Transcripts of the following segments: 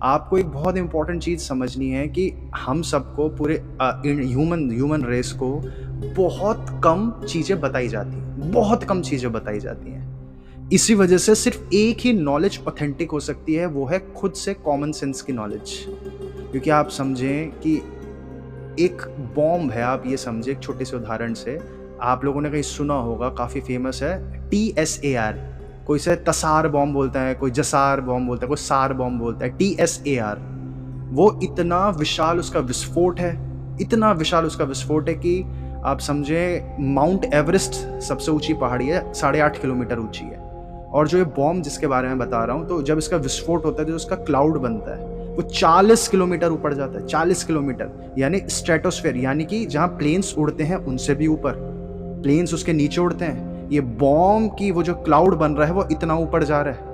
आपको एक बहुत इंपॉर्टेंट चीज़ समझनी है कि हम सबको पूरे ह्यूमन ह्यूमन रेस को बहुत कम चीज़ें बताई जाती हैं, बहुत कम चीज़ें बताई जाती हैं। इसी वजह से सिर्फ एक ही नॉलेज ऑथेंटिक हो सकती है, वो है खुद से कॉमन सेंस की नॉलेज। क्योंकि आप समझें कि एक बॉम्ब है, आप ये समझें एक छोटे से उदाहरण से, आप लोगों ने कहीं सुना होगा, काफ़ी फेमस है, TSAR। कोई से तसार बॉम्ब बोलता है, कोई जसार बॉम्ब बोलता है, कोई सार बॉम्ब बोलता है, TSAR। वो इतना विशाल उसका विस्फोट है, इतना विशाल उसका विस्फोट है कि आप समझें माउंट एवरेस्ट सबसे ऊँची पहाड़ी है, 8.5 किलोमीटर ऊँची है। और जो ये बॉम्ब जिसके बारे में बता रहा हूँ, तो जब इसका विस्फोट होता है, जो उसका क्लाउड बनता है, वो 40 किलोमीटर ऊपर जाता है, 40 किलोमीटर, यानी स्ट्रेटोस्फेयर, यानी कि जहाँ प्लेन्स उड़ते हैं उनसे भी ऊपर, प्लेन्स उसके नीचे उड़ते हैं। ये बॉम्ब की वो जो क्लाउड बन रहा है वो इतना ऊपर जा रहा है।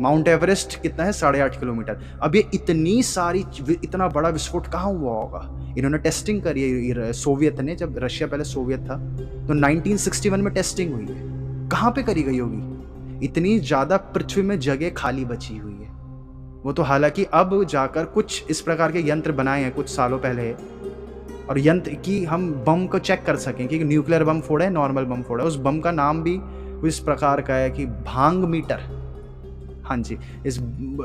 माउंट एवरेस्ट कितना है? 8.5 किलोमीटर। अब ये इतनी सारी इतना बड़ा विस्फोट कहाँ हुआ होगा? इन्होंने टेस्टिंग करी है, सोवियत ने, जब रशिया पहले सोवियत था, तो 1961 में टेस्टिंग हुई है। कहाँ पे करी गई होगी? इतनी ज़्यादा पृथ्वी में जगह खाली बची हुई है। वो तो हालांकि अब जाकर कुछ इस प्रकार के यंत्र बनाए हैं कुछ सालों पहले, और यंत्र की हम बम को चेक कर सकें कि न्यूक्लियर बम फोड़ा है, नॉर्मल बम फोड़ा है। उस बम का नाम भी इस प्रकार का है कि भांग मीटर। हाँ जी,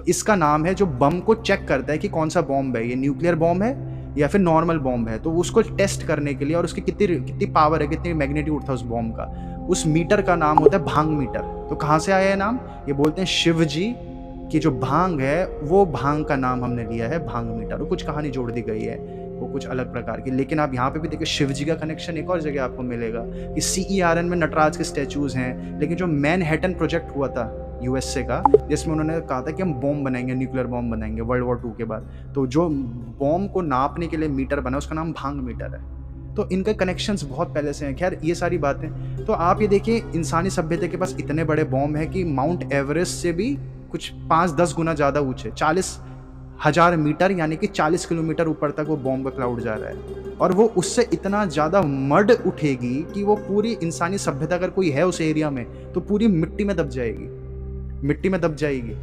इसका नाम है जो बम को चेक करता है कि कौन सा बॉम्ब है, ये न्यूक्लियर बॉम्ब है या फिर नॉर्मल बॉम्ब है। तो उसको टेस्ट करने के लिए, और उसकी कितनी कितनी पावर है, कितनी मैग्नीट्यूड था उस बॉम्ब का, उस मीटर का नाम होता है भांग मीटर। तो कहाँ से आया है नाम? ये बोलते हैं शिव जी की जो भांग है, वो भांग का नाम हमने लिया है भांग मीटर। और कुछ कहानी जोड़ दी गई है, वो कुछ अलग प्रकार की। लेकिन आप यहाँ पे भी देखिए शिव जी का कनेक्शन एक और जगह आपको मिलेगा कि CERN में नटराज के स्टैचूज हैं। लेकिन जो मैनहट्टन प्रोजेक्ट हुआ था USA का, जिसमें उन्होंने कहा था कि हम बॉम्ब बनाएंगे, न्यूक्लियर बॉम्ब बनाएंगे वर्ल्ड वॉर 2 के बाद, तो जो बॉम्ब को नापने के लिए मीटर बना उसका नाम भांग मीटर है। तो इनके कनेक्शंस बहुत पहले से हैं। खैर ये सारी बातें, तो आप ये देखिए इंसानी सभ्यता के पास इतने बड़े बॉम्ब हैं कि माउंट एवरेस्ट से भी कुछ 5-10 गुना ज़्यादा ऊंचे, 40,000 मीटर यानी कि 40 किलोमीटर ऊपर तक वो बॉम्ब का क्लाउड जा रहा है। और वो उससे इतना ज़्यादा मड उठेगी कि वो पूरी इंसानी सभ्यता अगर कोई है उस एरिया में तो पूरी मिट्टी में दब जाएगी, मिट्टी में दब जाएगी।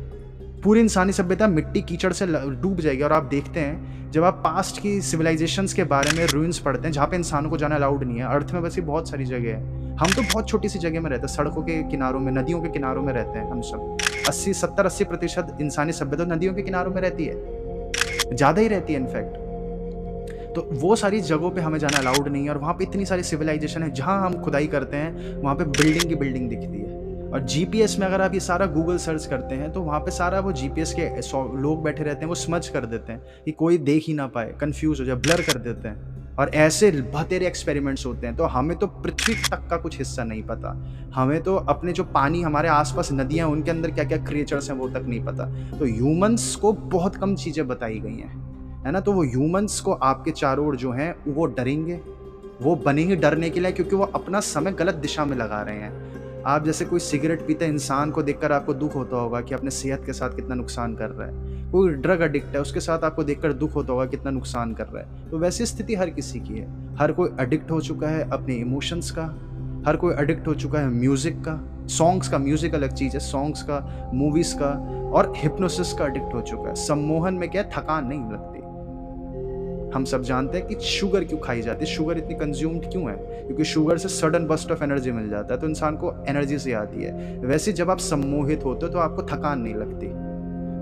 पूरी इंसानी सभ्यता मिट्टी कीचड़ से डूब जाएगी। और आप देखते हैं जब आप पास्ट की सिविलाइजेशंस के बारे में रूइंस पढ़ते हैं, जहाँ पे इंसानों को जाना अलाउड नहीं है, अर्थ में वैसे बहुत सारी जगह है, हम तो बहुत छोटी सी जगह में रहते हैं, सड़कों के किनारों में, नदियों के किनारों में रहते हैं हम सब। 70-80% इंसानी सभ्यता नदियों के किनारों में रहती है, ज़्यादा ही रहती है इनफैक्ट। तो वो सारी जगहों पे हमें जाना अलाउड नहीं है। और वहाँ पे इतनी सारी सिविलाइजेशन है, जहाँ हम खुदाई करते हैं वहाँ पे बिल्डिंग की बिल्डिंग दिखती है। और GPS में अगर आप ये सारा गूगल सर्च करते हैं तो वहाँ पे सारा वो GPS के लोग बैठे रहते हैं, वो स्मज कर देते हैं कि कोई देख ही ना पाए, कंफ्यूज हो जाए, ब्लर कर देते हैं। और ऐसे बतेरे एक्सपेरिमेंट्स होते हैं। तो हमें तो पृथ्वी तक का कुछ हिस्सा नहीं पता, हमें तो अपने जो पानी, हमारे आसपास नदियाँ, उनके अंदर क्या क्या क्रिएचर्स हैं वो तक नहीं पता। तो ह्यूमंस को बहुत कम चीज़ें बताई गई हैं, है ना। तो वो ह्यूमंस को आपके चारों ओर जो हैं वो डरेंगे, वो बने ही डरने के लिए, क्योंकि वो अपना समय गलत दिशा में लगा रहे हैं। आप जैसे कोई सिगरेट पीते इंसान को देखकर आपको दुख होता होगा कि अपने सेहत के साथ कितना नुकसान कर रहा है। कोई ड्रग एडिक्ट है, उसके साथ आपको देखकर दुख होता होगा कितना नुकसान कर रहा है। तो वैसी स्थिति हर किसी की है। हर कोई एडिक्ट हो चुका है अपने इमोशंस का, हर कोई एडिक्ट हो चुका है म्यूज़िक का, सॉन्ग्स का। म्यूज़िक अलग चीज़ है, सॉन्ग्स का, मूवीज़ का, और हिप्नोसिस का एडिक्ट हो चुका है। सम्मोहन में क्या थकान नहीं लगती। हम सब जानते हैं कि शुगर क्यों खाई जाती है, शुगर इतनी कंज्यूम्ड क्यों है, क्योंकि शुगर से सडन बस्ट ऑफ एनर्जी मिल जाता है, तो इंसान को एनर्जी से आती है। वैसे जब आप सम्मोहित होते हो तो आपको थकान नहीं लगती।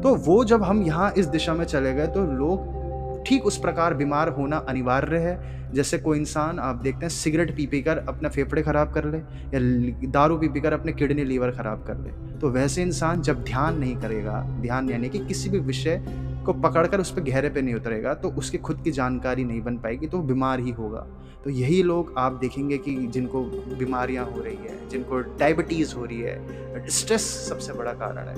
तो वो जब हम यहाँ इस दिशा में चले गए तो लोग ठीक उस प्रकार बीमार होना अनिवार्य है। जैसे कोई इंसान आप देखते हैं सिगरेट पी पी कर अपना फेफड़े खराब कर ले, या दारू पी पी कर अपने किडनी लीवर खराब कर ले, तो वैसे इंसान जब ध्यान नहीं करेगा, ध्यान यानी कि किसी भी विषय को पकड़कर उस पर गहरे पे नहीं उतरेगा, तो उसकी खुद की जानकारी नहीं बन पाएगी, तो बीमार ही होगा। तो यही लोग आप देखेंगे कि जिनको बीमारियां हो रही है, जिनको डायबिटीज़ हो रही है, स्ट्रेस सबसे बड़ा कारण है।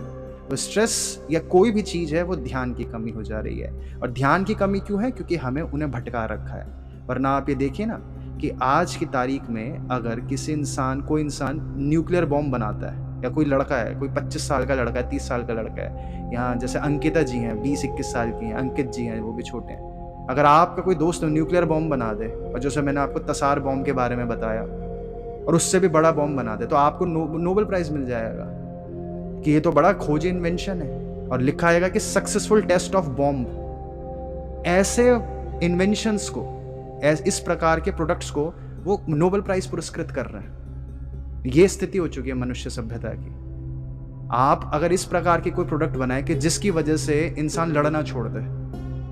तो स्ट्रेस या कोई भी चीज़ है वो ध्यान की कमी हो जा रही है। और ध्यान की कमी क्यों है? क्योंकि हमें उन्हें भटका रखा है। वरना आप ये देखिए ना कि आज की तारीख में अगर कोई इंसान न्यूक्लियर बॉम्ब बनाता है, या कोई लड़का है, कोई 25 साल का लड़का है, 30 साल का लड़का है, यहाँ जैसे अंकिता जी हैं, 20-21 साल की हैं, अंकित जी हैं, वो भी छोटे हैं। अगर आपका कोई दोस्त न्यूक्लियर बॉम्ब बना दे, और जैसे मैंने आपको तसार बॉम्ब के बारे में बताया, और उससे भी बड़ा बॉम्ब बना दे, तो आपको नोबेल प्राइज़ मिल जाएगा कि ये तो बड़ा खोजी इन्वेंशन है। और लिखा आएगा कि सक्सेसफुल टेस्ट ऑफ बॉम्ब। ऐसे इन्वेंशंस को, इस प्रकार के प्रोडक्ट्स को वो नोबेल प्राइज पुरस्कृत कर रहे हैं। ये स्थिति हो चुकी है मनुष्य सभ्यता की। आप अगर इस प्रकार की कोई प्रोडक्ट बनाए कि जिसकी वजह से इंसान लड़ना छोड़ दे,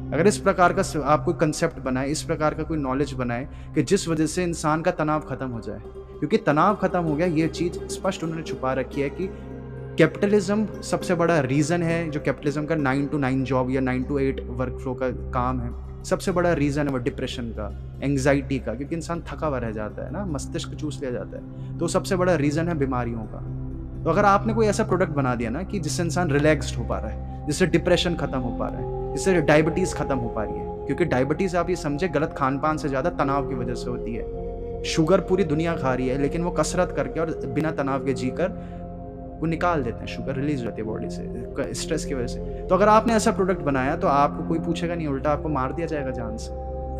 अगर इस प्रकार का आप कोई कंसेप्ट बनाए, इस प्रकार का कोई नॉलेज बनाए कि जिस वजह से इंसान का तनाव खत्म हो जाए, क्योंकि तनाव खत्म हो गया, ये चीज स्पष्ट उन्होंने छुपा रखी है कि कैपिटलिज्म सबसे बड़ा रीजन है। जो कैपिटलिज्म का 9 to 9 जॉब या 9 to 8 वर्क फ्लो का काम है, सबसे बड़ा रीजन है वो डिप्रेशन का, एंग्जाइटी का, क्योंकि इंसान थका हुआ रह जाता है ना, मस्तिष्क चूस लिया जाता है, तो सबसे बड़ा रीजन है बीमारियों का। तो अगर आपने कोई ऐसा प्रोडक्ट बना दिया ना कि जिससे इंसान रिलैक्स्ड हो पा रहा है, जिससे डिप्रेशन खत्म हो पा रहा है, जिससे डायबिटीज खत्म हो पा रही है, क्योंकि डायबिटीज आप ये समझे गलत खान पान से ज्यादा तनाव की वजह से होती है। शुगर पूरी दुनिया खा रही है, लेकिन वो कसरत करके और बिना तनाव के जीकर वो निकाल देते हैं, शुगर रिलीज होती है बॉडी से स्ट्रेस की वजह से। तो अगर आपने ऐसा प्रोडक्ट बनाया तो आपको कोई पूछेगा नहीं, उल्टा आपको मार दिया जाएगा जान से।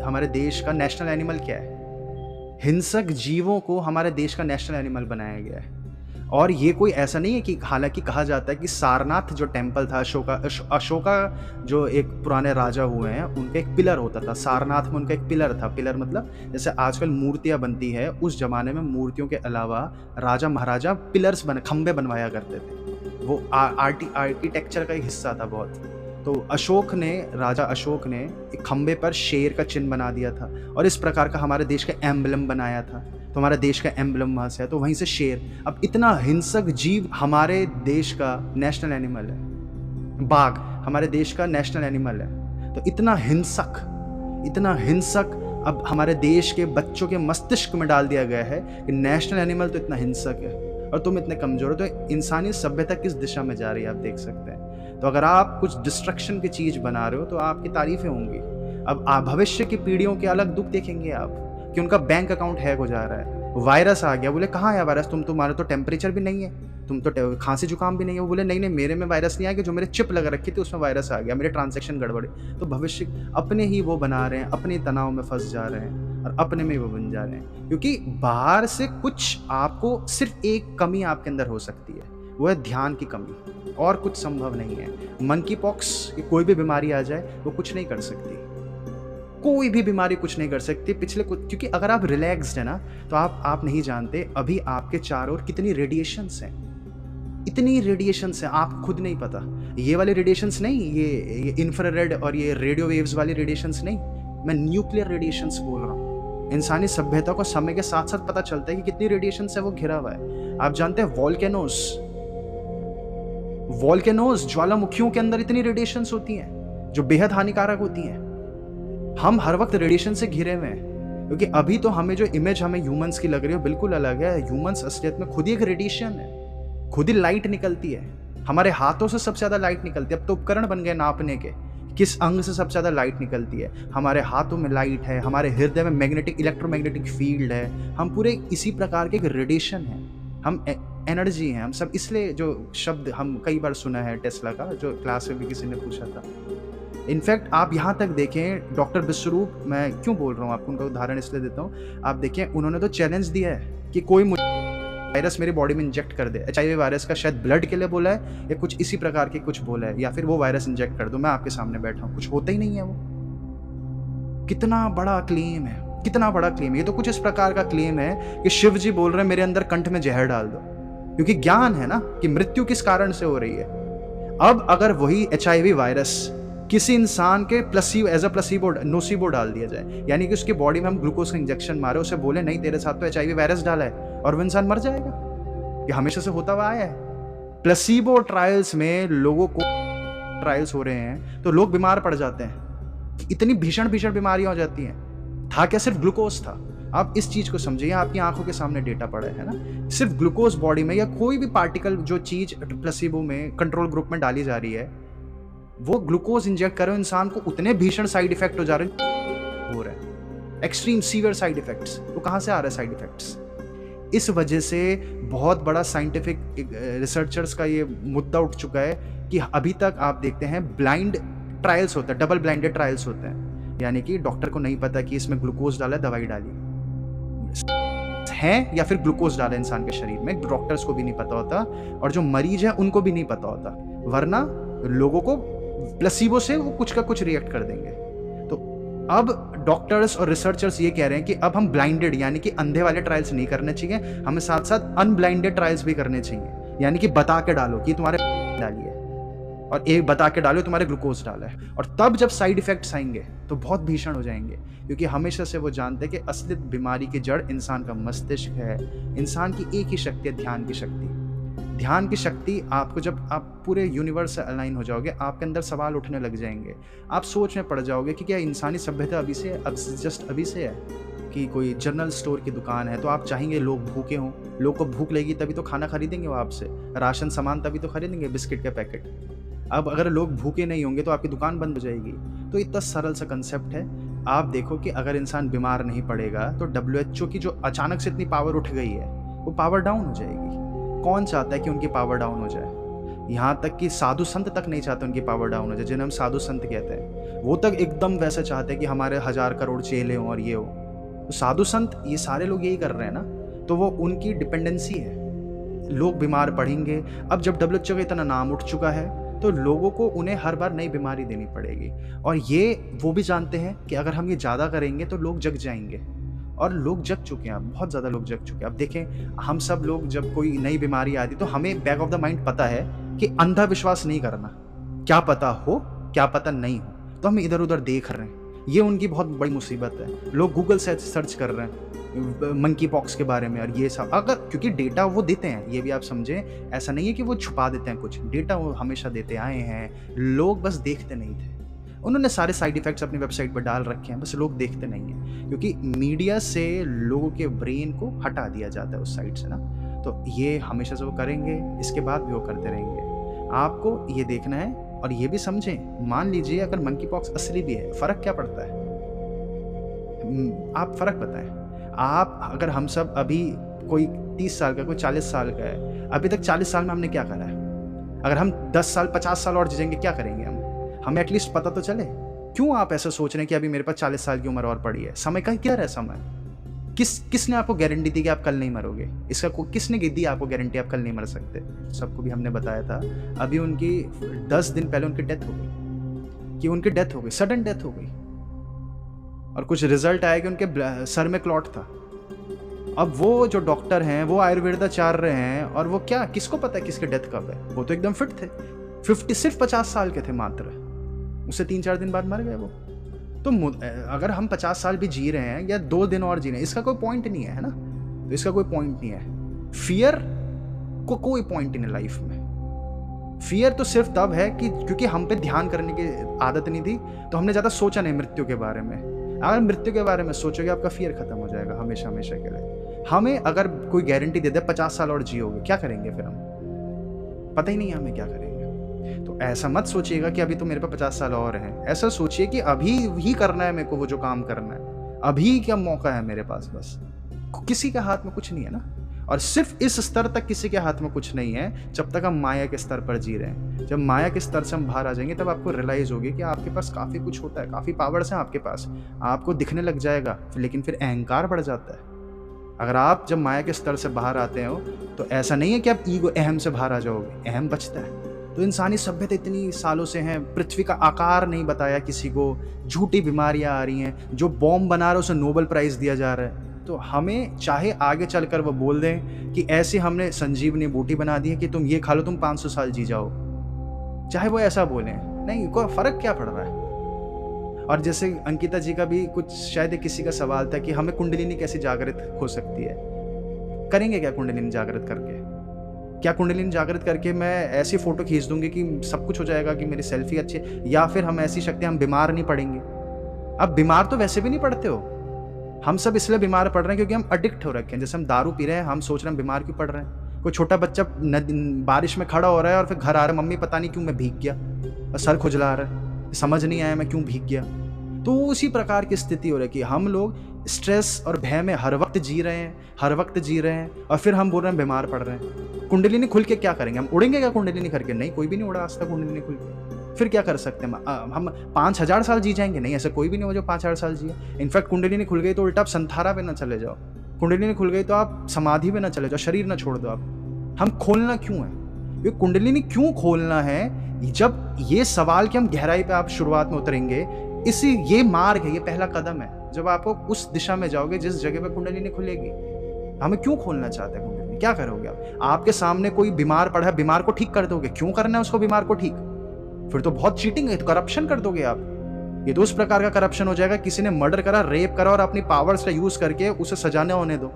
हमारे देश का नेशनल एनिमल क्या है? हिंसक जीवों को हमारे देश का नेशनल एनिमल बनाया गया है। और ये कोई ऐसा नहीं है कि, हालांकि कहा जाता है कि सारनाथ जो टेम्पल था, अशोका जो एक पुराने राजा हुए हैं, उनका एक पिलर होता था सारनाथ में, उनका एक पिलर था। पिलर मतलब जैसे आजकल मूर्तियां बनती है, उस जमाने में मूर्तियों के अलावा राजा महाराजा पिलर्स खंबे बनवाया करते थे। वो आर्किटेक्चर का एक हिस्सा था बहुत। तो राजा अशोक ने एक खंबे पर शेर का चिन्ह बना दिया था, और इस प्रकार का हमारे देश का एम्बलम बनाया था। तो हमारे देश का एम्बलम वहाँ से है, तो वहीं से शेर। अब इतना हिंसक जीव हमारे देश का नेशनल एनिमल है, बाघ हमारे देश का नेशनल एनिमल है। तो इतना हिंसक अब हमारे देश के बच्चों के मस्तिष्क में डाल दिया गया है कि नेशनल एनिमल तो इतना हिंसक है और तुम इतने कमजोर हो। तो इंसानी सभ्यता किस दिशा में जा रही है आप देख सकते हैं। तो अगर आप कुछ डिस्ट्रक्शन की चीज बना रहे हो तो आपकी तारीफें होंगी। अब भविष्य की पीढ़ियों के अलग दुख देखेंगे आप कि उनका बैंक अकाउंट हैक हो जा रहा है, वायरस आ गया। बोले कहाँ है वायरस? तुम्हारा तो टेम्परेचर भी नहीं है, तुम तो खांसी जुकाम भी नहीं है। वो बोले नहीं मेरे में वायरस नहीं आया, कि जो मेरे चिप लगा रखी थी उसमें वायरस आ गया, मेरे ट्रांजैक्शन गड़बड़े। तो भविष्य अपने ही वो बना रहे हैं, अपने तनाव में फंस जा रहे हैं और अपने में वो बन जा रहे हैं। क्योंकि बाहर से कुछ आपको, सिर्फ एक कमी आपके अंदर हो सकती है, वो है ध्यान की कमी, और कुछ संभव नहीं है। मंकी पॉक्स की कोई भी बीमारी आ जाए वो कुछ नहीं कर सकती, कोई भी बीमारी कुछ नहीं कर सकती क्योंकि अगर आप रिलैक्स्ड है ना, तो आप नहीं जानते अभी आपके चारों ओर कितनी रेडिएशंस हैं, इतनी रेडिएशंस हैं, आप खुद नहीं पता। ये वाले रेडिएशंस नहीं, ये इंफ्रारेड और ये रेडियो वेव्स वाली रेडिएशंस नहीं, मैं न्यूक्लियर रेडिएशंस बोल रहा हूँ। इंसानी सभ्यता को समय के साथ साथ पता चलता है कि कितनी रेडिएशंस है वो घिरा हुआ है। आप जानते हैं वॉल्केनोस ज्वालामुखियों के अंदर इतनी रेडिएशंस होती हैं जो बेहद हानिकारक होती हैं। हम हर वक्त रेडिएशन से घिरे हुए हैं, क्योंकि अभी तो हमें जो इमेज हमें ह्यूमंस की लग रही है बिल्कुल अलग है। ह्यूमंस असलियत में खुद ही एक रेडिएशन है, खुद ही लाइट निकलती है। हमारे हाथों से सबसे ज्यादा लाइट निकलती है। अब तो उपकरण बन गए नापने के, किस अंग से सबसे ज्यादा लाइट निकलती है। हमारे हाथों में लाइट है, हमारे हृदय में इलेक्ट्रोमैग्नेटिक फील्ड है। हम पूरे इसी प्रकार के एक रेडिएशन है, हम एनर्जी हैं हम सब। इसलिए जो शब्द हम कई बार सुना है टेस्ला का, जो क्लास में भी किसी ने पूछा था। इनफैक्ट आप यहाँ तक देखें, डॉक्टर विश्वरूप, मैं क्यों बोल रहा हूँ आपको, उनका उदाहरण इसलिए देता हूँ। आप देखें, उन्होंने तो चैलेंज दिया है कि कोई वायरस मेरी बॉडी में इंजेक्ट कर दे। HIV वायरस का शायद ब्लड के लिए बोला है या कुछ इसी प्रकार के कुछ बोला है, या फिर वो वायरस इंजेक्ट कर दो, मैं आपके सामने बैठा हूँ, कुछ होता ही नहीं है। वो कितना बड़ा क्लेम है, कितना बड़ा क्लेम। ये तो कुछ इस प्रकार का क्लेम है कि शिव जी बोल रहे हैं मेरे अंदर कंठ में जहर डाल दो, क्योंकि ज्ञान है ना कि मृत्यु किस कारण से हो रही है। अब अगर वही HIV वायरस किसी इंसान के नोसिबो डाल दिया जाए, यानी कि उसकी बॉडी में हम ग्लूकोज का इंजेक्शन मारे, उसे बोले नहीं तेरे साथ तो HIV वायरस डाला है, और वो इंसान मर जाएगा। ये हमेशा से होता हुआ आया है। प्लेसिबो ट्रायल्स में लोगों को ट्रायल्स हो रहे हैं तो लोग बीमार पड़ जाते हैं, इतनी भीषण बीमारियां हो जाती हैं। था क्या? सिर्फ ग्लूकोज था। आप इस चीज को समझिए, आपकी आंखों के सामने डेटा पड़ा है ना, सिर्फ ग्लूकोज बॉडी में या कोई भी पार्टिकल जो चीज प्लेसिबो में कंट्रोल ग्रुप में डाली जा रही है, वो ग्लूकोज इंजेक्ट करो इंसान को, उतने भीषण साइड इफेक्ट हो रहे हैं, एक्सट्रीम सीवियर साइड इफेक्ट्स। वो कहां से आ रहे हैं साइड इफेक्ट्स? इस वजह से बहुत बड़ा साइंटिफिक रिसर्चर्स का ये मुद्दा उठ चुका है कि अभी तक आप देखते हैं ब्लाइंड ट्रायल्स होते हैं, डबल ब्लाइंडेड ट्रायल्स होते हैं, यानी कि डॉक्टर को नहीं पता कि इसमें ग्लूकोज डाला है, दवाई डाली है या फिर ग्लूकोज डाला इंसान के शरीर में, डॉक्टर्स को भी नहीं पता होता और जो मरीज है उनको भी नहीं पता होता। वरना लोगों को प्लेसिबो से वो कुछ का कुछ रिएक्ट कर देंगे। तो अब डॉक्टर्स और रिसर्चर्स ये कह रहे हैं कि अब हम ब्लाइंडेड यानी कि अंधे वाले ट्रायल्स नहीं करने चाहिए, हमें साथ साथ अनब्लाइंडेड ट्रायल्स भी करने चाहिए, यानी कि बता के डालो कि तुम्हारे डालिए और एक बता के डालो तुम्हारे ग्लूकोज डाला है, और तब जब साइड इफेक्ट्स आएंगे तो बहुत भीषण हो जाएंगे, क्योंकि हमेशा से वो जानते हैं कि असली बीमारी की जड़ इंसान का मस्तिष्क है। इंसान की एक ही शक्ति है, ध्यान की शक्ति। ध्यान की शक्ति आपको, जब आप पूरे यूनिवर्स से अलाइन हो जाओगे, आपके अंदर सवाल उठने लग जाएंगे, आप सोच में पड़ जाओगे कि क्या इंसानी सभ्यता अभी से है, अब जस्ट अभी से है कि कोई जनरल स्टोर की दुकान है तो आप चाहेंगे लोग भूखे हों, लोग को भूख लगेगी तभी तो खाना खरीदेंगे वो आपसे, राशन सामान तभी तो खरीदेंगे, बिस्किट के पैकेट। अब अगर लोग भूखे नहीं होंगे तो आपकी दुकान बंद हो जाएगी। तो इतना सरल सा कंसेप्ट है। आप देखो कि अगर इंसान बीमार नहीं पड़ेगा तो WHO की जो अचानक से इतनी पावर उठ गई है वो पावर डाउन हो जाएगी। कौन चाहता है कि उनकी पावर डाउन हो जाए? यहाँ तक कि साधु संत तक नहीं चाहते उनकी पावर डाउन हो जाए, जिन्हें हम साधु संत कहते हैं, वो तक एकदम वैसे चाहते हैं कि हमारे 1000 करोड़ चेले हों और ये हो। तो साधु संत ये सारे लोग यही कर रहे हैं ना, तो वो उनकी डिपेंडेंसी है। लोग बीमार पड़ेंगे। अब जब WHO का इतना नाम उठ चुका है तो लोगों को उन्हें हर बार नई बीमारी देनी पड़ेगी, और ये वो भी जानते हैं कि अगर हम ये ज़्यादा करेंगे तो लोग जग जाएंगे, और लोग जग चुके हैं, अब बहुत ज़्यादा लोग जग चुके हैं। अब देखें, हम सब लोग जब कोई नई बीमारी आती तो हमें बैक ऑफ द माइंड पता है कि अंधा विश्वास नहीं करना, क्या पता हो क्या पता नहीं हो, तो हम इधर उधर देख रहे हैं। ये उनकी बहुत बड़ी मुसीबत है। लोग गूगल से सर्च कर रहे हैं मंकी पॉक्स के बारे में और ये सब, अगर क्योंकि डेटा वो देते हैं, ये भी आप समझें, ऐसा नहीं है कि वो छुपा देते हैं कुछ, डेटा वो हमेशा देते आए हैं, लोग बस देखते नहीं थे। उन्होंने सारे साइड इफेक्ट्स अपनी वेबसाइट पर डाल रखे हैं, बस लोग देखते नहीं हैं, क्योंकि मीडिया से लोगों के ब्रेन को हटा दिया जाता है उस साइड से ना। तो ये हमेशा से वो करेंगे, इसके बाद भी वो करते रहेंगे। आपको ये देखना है और ये भी समझें, मान लीजिए अगर मंकी पॉक्स असली भी है, फर्क क्या पड़ता है? आप फर्क बताएं। आप अगर हम सब अभी कोई 30 साल का, कोई 40 साल का है, अभी तक 40 साल में हमने क्या करा है? अगर हम 10 साल 50 साल और जिएंगे क्या करेंगे हम? हमें एटलीस्ट पता तो चले। क्यों आप ऐसा सोच रहे हैं कि अभी मेरे पास 40 साल की उम्र और पड़ी है? समय का क्या है समय? किसने आपको गारंटी दी कि आप कल नहीं मरोगे? इसका किसने दी आपको गारंटी आप कल नहीं मर सकते? सबको भी हमने बताया था। अभी उनकी 10 दिन पहले उनकी डेथ हो गई, कि उनकी डेथ हो गई, सडन डेथ हो गई, और कुछ रिजल्ट आया कि उनके सर में क्लॉट था। अब वो जो डॉक्टर हैं वो आयुर्वेदाचार्य हैं, और वो क्या, किसको पता है किसकी डेथ कब है? वो तो एकदम फिट थे, 50 सिर्फ 50 साल के थे मात्र, उससे 3-4 दिन बाद मर गए वो। तो अगर हम 50 साल भी जी रहे हैं या 2 दिन और जी रहे हैं, इसका कोई पॉइंट नहीं है ना। तो इसका कोई पॉइंट नहीं है। फियर को कोई पॉइंट नहीं है लाइफ में। फियर तो सिर्फ तब है कि क्योंकि हम पे ध्यान करने की आदत नहीं थी, तो हमने ज़्यादा सोचा नहीं मृत्यु के बारे में। अगर मृत्यु के बारे में सोचोगे, आपका फियर खत्म हो जाएगा हमेशा हमेशा के लिए। हमें अगर कोई गारंटी दे दे 50 साल और जियोगे, क्या करेंगे फिर हम? पता ही नहीं है हमें क्या करेंगे। तो ऐसा मत सोचिएगा कि अभी तो मेरे पास 50 साल और हैं। ऐसा सोचिए कि अभी ही करना है मेरे को वो जो काम करना है, अभी क्या मौका है मेरे पास। बस किसी के हाथ में कुछ नहीं है ना, और सिर्फ इस स्तर तक किसी के हाथ में कुछ नहीं है जब तक हम माया के स्तर पर जी रहे हैं। जब माया के स्तर से हम बाहर आ जाएंगे तब आपको रियलाइज होगी कि आपके पास काफ़ी कुछ होता है, काफ़ी पावर्स हैं आपके पास, आपको दिखने लग जाएगा, लेकिन फिर अहंकार बढ़ जाता है। अगर आप जब माया के स्तर से बाहर आते हो तो ऐसा नहीं है कि आप ईगो अहम से बाहर आ जाओगे, अहम बचता है। तो इंसानी सभ्यता इतनी सालों से हैं, पृथ्वी का आकार नहीं बताया किसी को, झूठी बीमारियां आ रही हैं, जो बॉम्ब बना रहा है उसे नोबेल प्राइज़ दिया जा रहा है। तो हमें चाहे आगे चलकर वो बोल दें कि ऐसे हमने संजीवनी बूटी बना दी है कि तुम ये खा लो तुम 500 साल जी जाओ, चाहे वो ऐसा बोलें, नहीं, कोई फ़र्क क्या पड़ रहा है। और जैसे अंकिता जी का भी कुछ शायद किसी का सवाल था कि हमें कुंडलिनी कैसे जागृत हो सकती है। करेंगे क्या कुंडलिनी जागृत करके? क्या कुंडलिनी जागृत करके मैं ऐसी फ़ोटो खींच दूंगी कि सब कुछ हो जाएगा, कि मेरी सेल्फी अच्छी, या फिर हम ऐसी शक्ति, हम बीमार नहीं पड़ेंगे? अब बीमार तो वैसे भी नहीं पड़ते हो, हम सब इसलिए बीमार पड़ रहे हैं क्योंकि हम एडिक्ट हो रखे हैं। जैसे हम दारू पी रहे हैं, हम सोच रहे हैं बीमार क्यों पड़ रहे हैं। कोई छोटा बच्चा बारिश में खड़ा हो रहा है और फिर घर आ रहा है, मम्मी पता नहीं क्यों मैं भीग गया, और सर खुजला रहा है, समझ नहीं आया मैं क्यों भीग गया। तो उसी प्रकार की स्थिति हो रही है कि हम लोग स्ट्रेस और भय में हर वक्त जी रहे हैं, और फिर हम बोल रहे हैं बीमार पड़ रहे हैं। कुंडलिनी खुल के क्या करेंगे? हम उड़ेंगे क्या कुंडलिनी करके? नहीं, कोई भी नहीं उड़ा आज तक कुंडलिनी खुल के। फिर क्या कर सकते हैं? हम 5000 साल जी जाएंगे? नहीं, ऐसा कोई भी नहीं हो जो 5000 साल जिए। इनफैक्ट कुंडलिनी खुल गई तो उल्टा आप संथारा पे ना चले जाओ, कुंडलिनी खुल गई तो आप समाधि पे ना चले जाओ, शरीर ना छोड़ दो आप। हम खोलना क्यों है? ये कुंडलिनी क्यों खोलना है जब ये सवाल कि हम गहराई पे आप शुरुआत में उतरेंगे, ये मार्ग है, ये पहला कदम है। जब आप उस दिशा में जाओगे जिस जगह पे कुंडलिनी खुलेगी। हमें क्यों खोलना चाहते हैं कुंडलिनी? क्या करोगे आप? आपके सामने कोई बीमार पड़ा है, बीमार को ठीक कर दोगे? क्यों करना है उसको बीमार को ठीक? फिर तो बहुत चीटिंग है, तो करप्शन कर दोगे आप। ये तो उस प्रकार का करप्शन हो जाएगा, किसी ने मर्डर करा, रेप करा और अपनी पावर्स का यूज करके उसे सजाने होने दो।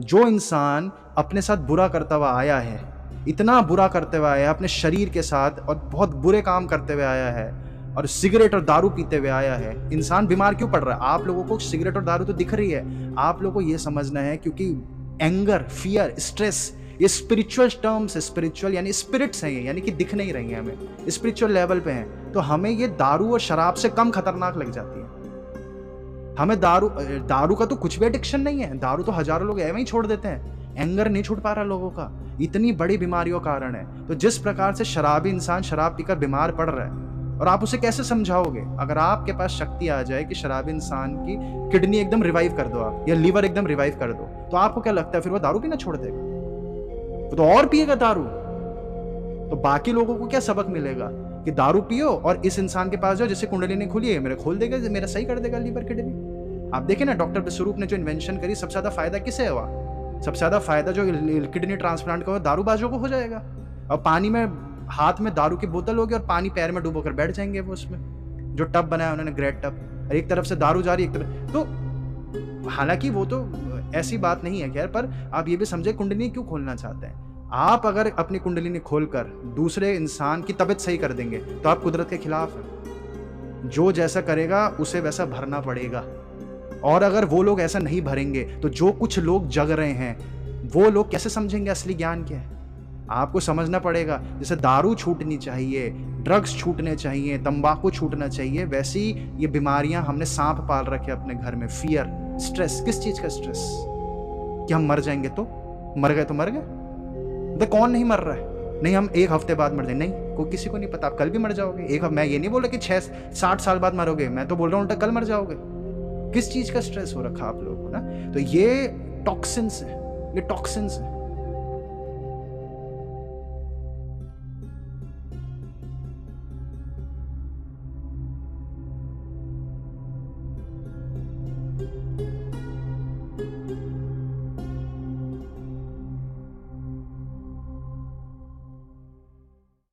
जो इंसान अपने साथ बुरा करता हुआ आया है, इतना बुरा करते हुए आया है अपने शरीर के साथ और बहुत बुरे काम करते हुए आया है और सिगरेट और दारू पीते हुए आया है, इंसान बीमार क्यों पड़ रहा है? आप लोगों को सिगरेट और दारू तो दिख रही है, आप लोगों को यह समझना है क्योंकि एंगर, फियर, स्ट्रेस, ये स्पिरिचुअल टर्म्स है। स्पिरिचुअल यानी स्पिरिट्स हैं ये, यानी कि दिख नहीं रही हैं, हमें स्पिरिचुअल लेवल पे हैं, तो हमें ये दारू और शराब से कम खतरनाक लग जाती है। हमें दारू का तो कुछ भी एडिक्शन नहीं है, दारू तो हजारों लोग ऐਵੇਂ ही छोड़ देते हैं। एंगर नहीं छूट पा रहा लोगों का, इतनी बड़ी बीमारियों का कारण है। तो जिस प्रकार से शराबी इंसान शराब पीकर बीमार पड़ रहा है, और आप उसे कैसे समझाओगे? अगर आपके पास शक्ति आ जाए कि शराबी इंसान की किडनी एकदम रिवाइव कर दो आप, या लीवर एकदम रिवाइव कर दो, तो आपको क्या लगता है फिर वो दारू पीना छोड़ देगा? वो तो और पिएगा दारू। तो बाकी लोगों को क्या सबक मिलेगा कि दारू पियो और इस इंसान के पास जाओ जिससे कुंडलिनी खुली है, मेरे खोल देगा, मेरा सही कर देगा लीवर किडनी। आप देखें ना, डॉक्टर विश्वरूप ने जो इन्वेंशन करी, सबसे ज्यादा फायदा किसे हुआ? सबसे ज्यादा फायदा जो किडनी ट्रांसप्लांट का हुआ, दारूबाजों को हो जाएगा। और पानी में, हाथ में दारू की बोतल होगी और पानी पैर में डुबोकर बैठ जाएंगे वो उसमें, जो टब बनाया उन्होंने, ग्रेट टब, एक तरफ से दारू जा रही, एक तरफ। तो हालांकि वो तो ऐसी बात नहीं है खैर, पर आप ये भी समझे कुंडलिनी क्यों खोलना चाहते हैं। आप अगर अपनी कुंडलिनी खोलकर दूसरे इंसान की तबीयत सही कर देंगे तो आप कुदरत के खिलाफ हैं। जो जैसा करेगा उसे वैसा भरना पड़ेगा, और अगर वो लोग ऐसा नहीं भरेंगे तो जो कुछ लोग जग रहे हैं वो लोग कैसे समझेंगे असली ज्ञान क्या है? आपको समझना पड़ेगा। जैसे दारू छूटनी चाहिए, ड्रग्स छूटने चाहिए, तंबाकू छूटना चाहिए, वैसी ये बीमारियां हमने सांप पाल रखे अपने घर में। फियर, स्ट्रेस, किस चीज का स्ट्रेस? कि हम मर जाएंगे, तो मर गए तो मर गए। तो कौन नहीं मर रहा है? नहीं, हम एक हफ्ते बाद मर जाए, नहीं, कोई किसी को नहीं पता, आप कल भी मर जाओगे। मैं ये नहीं बोल रहा कि 60 साल बाद मरोगे, मैं तो बोल रहा हूँ उल्टा कल मर जाओगे। किस चीज का स्ट्रेस हो रखा आप लोगों को ना? तो ये टॉक्सिन्स है, ये टॉक्सिन्स है।